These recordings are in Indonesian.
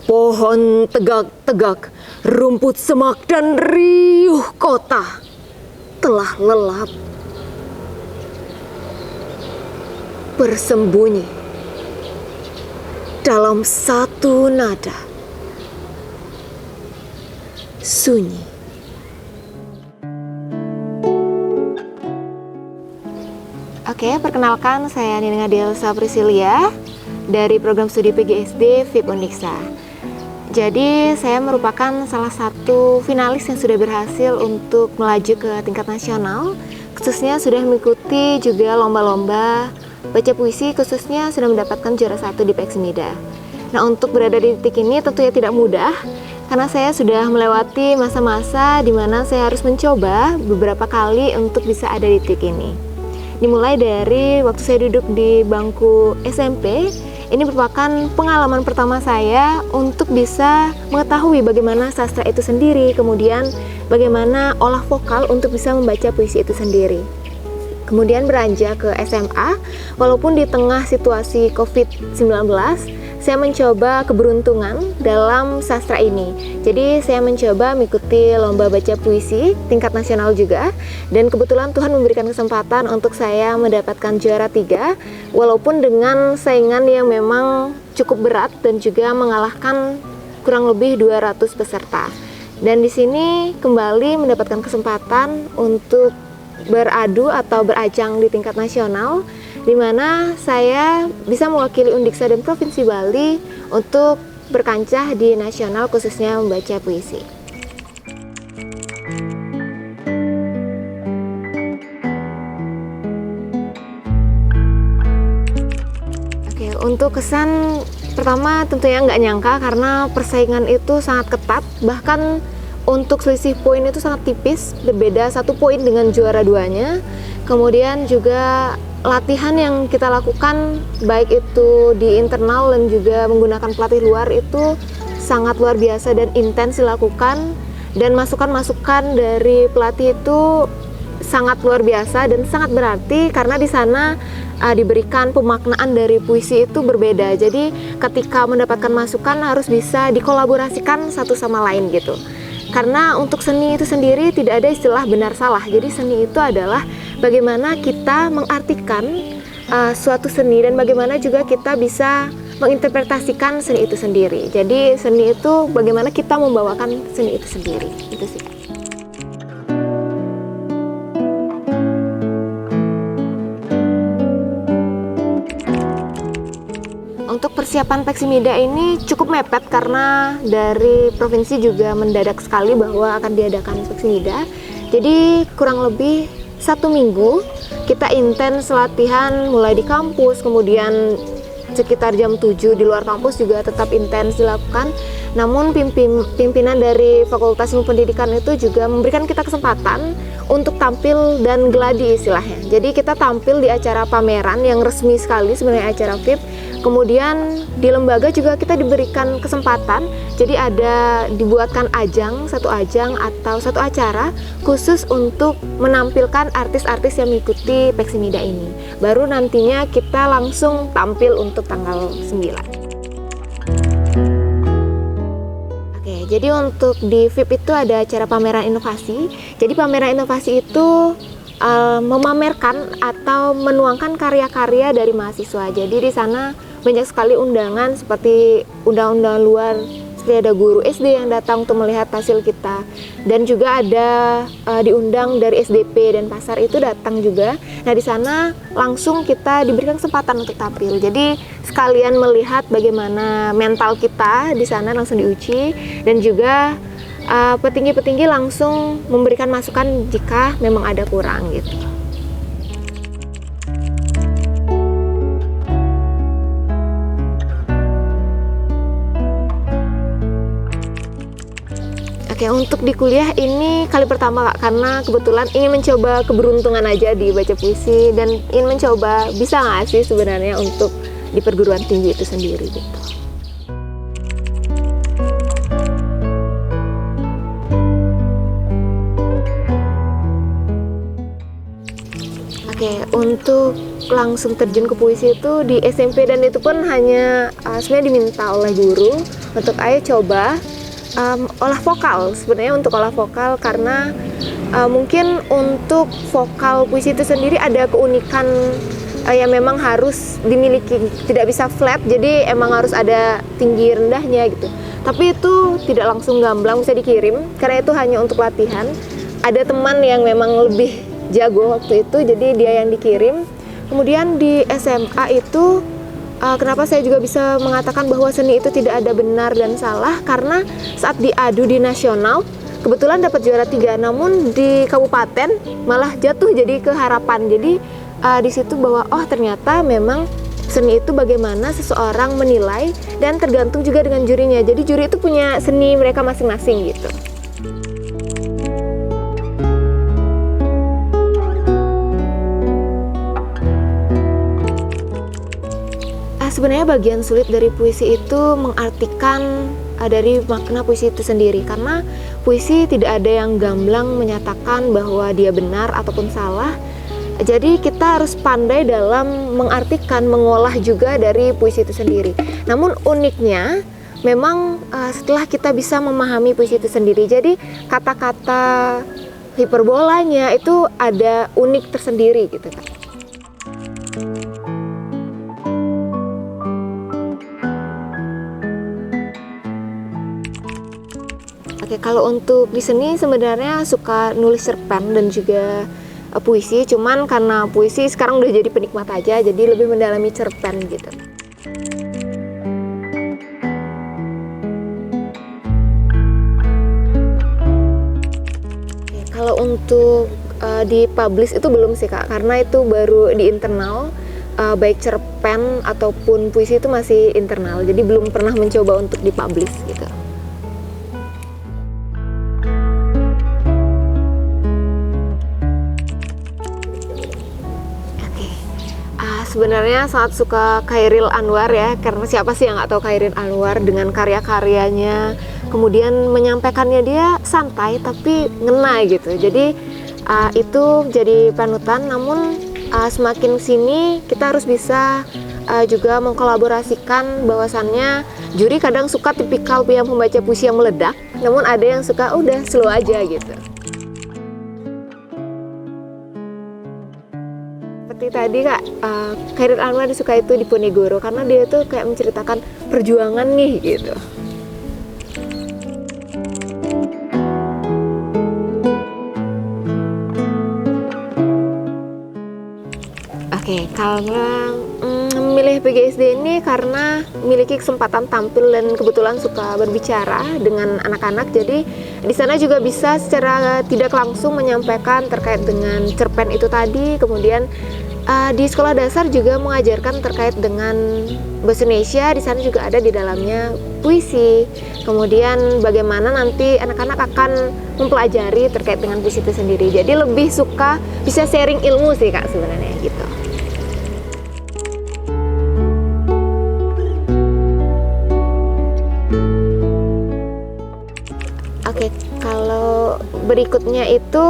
Pohon tegak-tegak, rumput semak dan riuh kota telah lelap. Bersembunyi dalam satu nada, sunyi. Oke, perkenalkan saya Nina Delsa Priscilia dari program studi PGSD FIP Undiksa. Jadi saya merupakan salah satu finalis yang sudah berhasil untuk melaju ke tingkat nasional, khususnya sudah mengikuti juga lomba-lomba baca puisi, khususnya sudah mendapatkan juara 1 di Peksmida. Nah, untuk berada di titik ini tentunya tidak mudah, karena saya sudah melewati masa-masa di mana saya harus mencoba beberapa kali untuk bisa ada di titik ini. Dimulai dari waktu saya duduk di bangku SMP, ini merupakan pengalaman pertama saya untuk bisa mengetahui bagaimana sastra itu sendiri, kemudian bagaimana olah vokal untuk bisa membaca puisi itu sendiri. Kemudian beranjak ke SMA, walaupun di tengah situasi COVID-19, saya mencoba keberuntungan dalam sastra ini. Jadi saya mencoba mengikuti lomba baca puisi tingkat nasional juga, dan kebetulan Tuhan memberikan kesempatan untuk saya mendapatkan juara 3, walaupun dengan saingan yang memang cukup berat dan juga mengalahkan kurang lebih 200 peserta. Dan di sini kembali mendapatkan kesempatan untuk beradu atau berajang di tingkat nasional, di mana saya bisa mewakili Undiksa dan Provinsi Bali untuk berkancah di nasional, khususnya membaca puisi. Oke, untuk kesan pertama tentunya nggak nyangka karena persaingan itu sangat ketat, bahkan untuk selisih poin itu sangat tipis, berbeda 1 poin dengan juara 2-nya. Kemudian juga latihan yang kita lakukan, baik itu di internal dan juga menggunakan pelatih luar, itu sangat luar biasa dan intens dilakukan. Dan masukan-masukan dari pelatih itu sangat luar biasa dan sangat berarti, karena di sana diberikan pemaknaan dari puisi itu berbeda. Jadi ketika mendapatkan masukan harus bisa dikolaborasikan satu sama lain gitu. Karena untuk seni itu sendiri tidak ada istilah benar salah. Jadi seni itu adalah bagaimana kita mengartikan suatu seni dan bagaimana juga kita bisa menginterpretasikan seni itu sendiri. Jadi seni itu bagaimana kita membawakan seni itu sendiri. Itu sih. Untuk persiapan Peksmida ini cukup mepet karena dari provinsi juga mendadak sekali bahwa akan diadakan Peksmida. Jadi kurang lebih 1 minggu kita intens latihan mulai di kampus, kemudian sekitar jam 7 di luar kampus juga tetap intens dilakukan. Namun pimpinan dari Fakultas Ilmu Pendidikan itu juga memberikan kita kesempatan untuk tampil dan geladi istilahnya. Jadi kita tampil di acara pameran yang resmi sekali sebenarnya, acara FIP. Kemudian di lembaga juga kita diberikan kesempatan, jadi dibuatkan satu ajang atau satu acara khusus untuk menampilkan artis-artis yang mengikuti Peksmida ini. Baru nantinya kita langsung tampil untuk tanggal 9. Oke, jadi untuk di FIP itu ada acara pameran inovasi. Jadi pameran inovasi itu memamerkan atau menuangkan karya-karya dari mahasiswa. Jadi di sana banyak sekali undangan seperti undang-undang luar, seperti ada guru SD yang datang untuk melihat hasil kita, dan juga ada diundang dari SDP dan pasar itu datang juga. Nah, di sana langsung kita diberikan kesempatan untuk tampil. Jadi sekalian melihat bagaimana mental kita di sana langsung diuji, dan juga petinggi-petinggi langsung memberikan masukan jika memang ada kurang gitu. Oke, untuk di kuliah ini kali pertama Kak, karena kebetulan ingin mencoba keberuntungan aja di baca puisi dan ingin mencoba bisa nggak sih sebenarnya untuk di perguruan tinggi itu sendiri gitu. Oke, untuk langsung terjun ke puisi itu di SMP, dan itu pun hanya sebenarnya diminta oleh guru untuk ayo coba olah vokal. Sebenarnya untuk olah vokal karena mungkin untuk vokal puisi itu sendiri ada keunikan yang memang harus dimiliki, tidak bisa flat, jadi emang harus ada tinggi rendahnya gitu. Tapi itu tidak langsung gamblang bisa dikirim karena itu hanya untuk latihan. Ada teman yang memang lebih jago waktu itu, jadi dia yang dikirim. Kemudian di SMA itu kenapa saya juga bisa mengatakan bahwa seni itu tidak ada benar dan salah, karena saat diadu di nasional kebetulan dapat juara 3, namun di kabupaten malah jatuh jadi ke Harapan. Jadi di situ bahwa oh ternyata memang seni itu bagaimana seseorang menilai dan tergantung juga dengan jurinya. Jadi juri itu punya seni mereka masing-masing gitu. Sebenarnya bagian sulit dari puisi itu mengartikan dari makna puisi itu sendiri, karena puisi tidak ada yang gamblang menyatakan bahwa dia benar ataupun salah. Jadi kita harus pandai dalam mengartikan, mengolah juga dari puisi itu sendiri. Namun uniknya memang setelah kita bisa memahami puisi itu sendiri, jadi kata-kata hiperbolanya itu ada unik tersendiri gitu kan. Oke, kalau untuk di seni sebenarnya suka nulis cerpen dan juga puisi, cuman karena puisi sekarang udah jadi penikmat aja, jadi lebih mendalami cerpen gitu. Oke, kalau untuk dipublish itu belum sih Kak, karena itu baru di internal, baik cerpen ataupun puisi itu masih internal, jadi belum pernah mencoba untuk dipublish gitu. Sebenarnya sangat suka Chairil Anwar ya, karena siapa sih yang nggak tahu Chairil Anwar dengan karya-karyanya, kemudian menyampaikannya dia santai tapi ngena gitu. Jadi itu jadi panutan. Namun semakin sini kita harus bisa juga mengkolaborasikan, bahwasannya juri kadang suka tipikal yang membaca puisi yang meledak, namun ada yang suka udah slow aja gitu. Seperti tadi Kak, Chairil Anwar disuka itu di Ponegoro karena dia tuh kayak menceritakan perjuangan nih gitu. Oke, karena memilih PGSD ini karena memiliki kesempatan tampil dan kebetulan suka berbicara dengan anak-anak, jadi di sana juga bisa secara tidak langsung menyampaikan terkait dengan cerpen itu tadi. Kemudian di sekolah dasar juga mengajarkan terkait dengan bahasa Indonesia, di sana juga ada di dalamnya puisi. Kemudian bagaimana nanti anak-anak akan mempelajari terkait dengan puisi itu sendiri. Jadi lebih suka bisa sharing ilmu sih Kak sebenarnya gitu. Oke, kalau berikutnya itu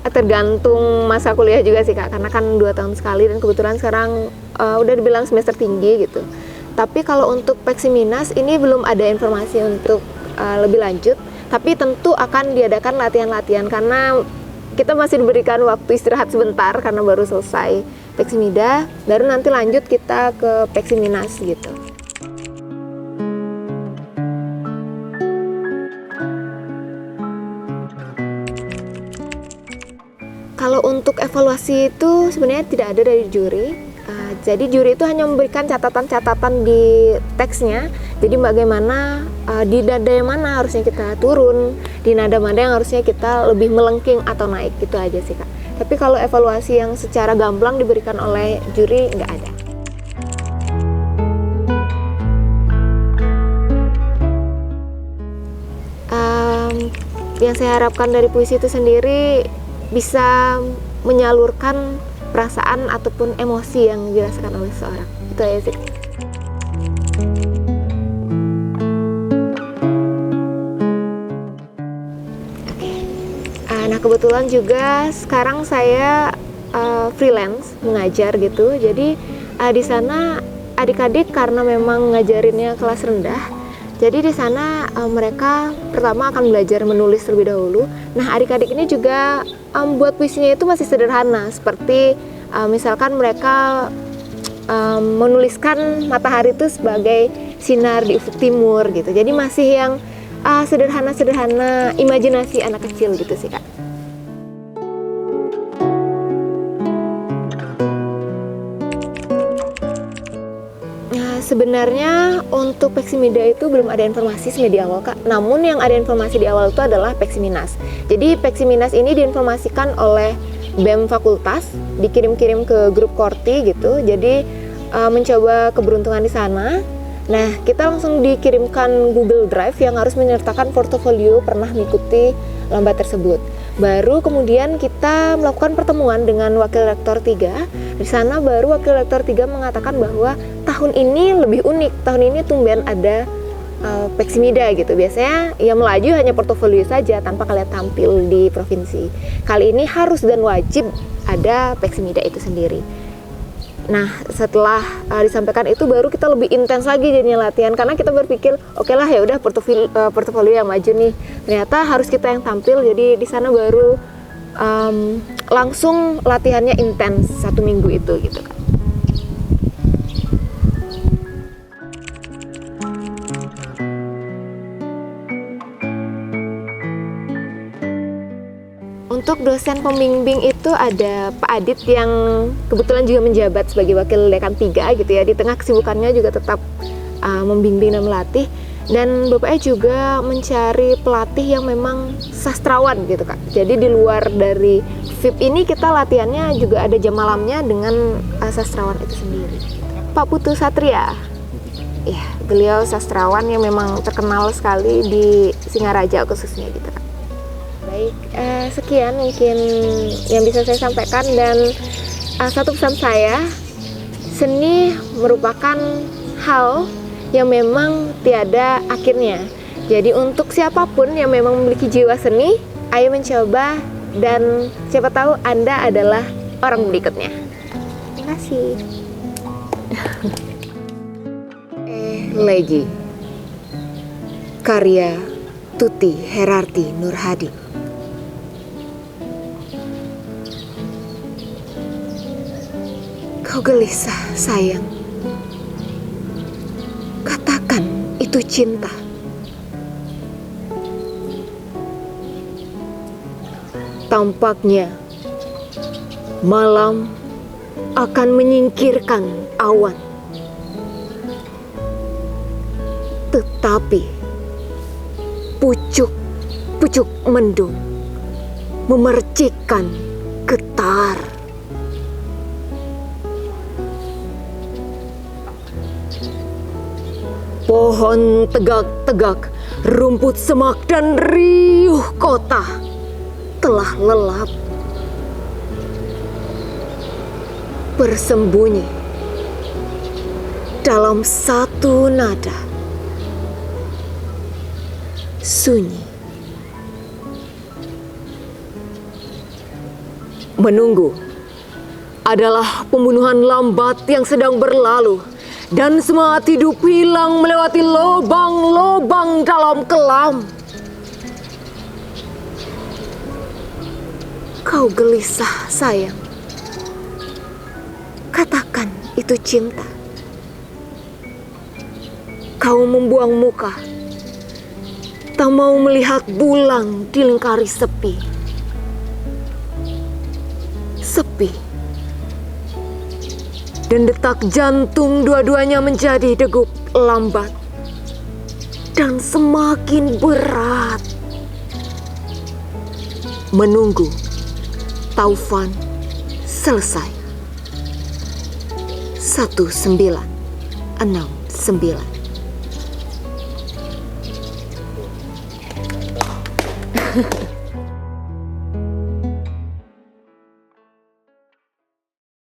tergantung masa kuliah juga sih Kak, karena kan 2 tahun sekali dan kebetulan sekarang udah dibilang semester tinggi gitu. Tapi kalau untuk Peksiminas ini belum ada informasi untuk lebih lanjut, tapi tentu akan diadakan latihan-latihan karena kita masih diberikan waktu istirahat sebentar karena baru selesai Peksimida, baru nanti lanjut kita ke Peksiminas gitu. Kalau untuk evaluasi itu sebenarnya tidak ada dari juri. Jadi juri itu hanya memberikan catatan-catatan di teksnya. Jadi bagaimana di nada yang mana harusnya kita turun, di nada mana yang harusnya kita lebih melengking atau naik, gitu aja sih Kak. Tapi kalau evaluasi yang secara gamblang diberikan oleh juri nggak ada. Yang saya harapkan dari puisi itu sendiri bisa menyalurkan perasaan ataupun emosi yang dirasakan oleh seseorang. Itu aja sih. Oke. Nah kebetulan juga sekarang saya freelance mengajar gitu. Jadi di sana adik-adik karena memang ngajarinnya kelas rendah, Jadi di sana mereka pertama akan belajar menulis terlebih dahulu. Nah, adik-adik ini juga buat puisinya itu masih sederhana, seperti misalkan mereka menuliskan matahari itu sebagai sinar di ufuk timur gitu. Jadi masih yang sederhana-sederhana, imajinasi anak kecil gitu sih, Kak. Sebenarnya untuk Peksimida itu belum ada informasi di awal, Kak. Namun yang ada informasi di awal itu adalah Peksiminas. Jadi Peksiminas ini diinformasikan oleh BEM fakultas, dikirim-kirim ke grup Korti gitu. Jadi mencoba keberuntungan di sana. Nah, kita langsung dikirimkan Google Drive yang harus menyertakan portofolio pernah mengikuti lomba tersebut. Baru kemudian kita melakukan pertemuan dengan Wakil Rektor 3. Di sana baru Wakil Rektor 3 mengatakan bahwa tahun ini lebih unik. Tahun ini tumben ada Peksimida gitu. Biasanya yang melaju hanya portofolio saja tanpa kalian tampil di provinsi. Kali ini harus dan wajib ada Peksimida itu sendiri. Nah, setelah disampaikan itu baru kita lebih intens lagi jadinya latihan, karena kita berpikir oke lah, ya udah portofolio yang maju nih, ternyata harus kita yang tampil. Jadi di sana baru langsung latihannya intens 1 minggu itu gitu kan. Untuk dosen pembimbing itu ada Pak Adit yang kebetulan juga menjabat sebagai Wakil Dekan 3 gitu ya. Di tengah kesibukannya juga tetap membimbing dan melatih. Dan bapaknya juga mencari pelatih yang memang sastrawan gitu, Kak. Jadi di luar dari VIP ini kita latihannya juga ada jam malamnya dengan sastrawan itu sendiri. Pak Putu Satria, ya beliau sastrawan yang memang terkenal sekali di Singaraja khususnya gitu, Kak. Baik, sekian mungkin yang bisa saya sampaikan, dan satu pesan saya, seni merupakan hal yang memang tiada akhirnya. Jadi untuk siapapun yang memang memiliki jiwa seni, ayo mencoba, dan siapa tahu Anda adalah orang berikutnya. Terima kasih. Legi, karya Tuti Herarti Nurhadi. Kau gelisah, sayang. Katakan itu cinta. Tampaknya malam akan menyingkirkan awan. Tetapi pucuk mendung memercikkan getar. Pohon tegak-tegak, rumput semak dan riuh kota telah lelap. Bersembunyi dalam satu nada, sunyi. Menunggu adalah pembunuhan lambat yang sedang berlalu. Dan semangat hidup hilang melewati lubang-lubang dalam kelam. Kau gelisah, sayang. Katakan itu cinta. Kau membuang muka, tak mau melihat bulan dilingkari sepi. Sepi. Dan detak jantung dua-duanya menjadi degup lambat dan semakin berat. Menunggu taufan selesai. 1969.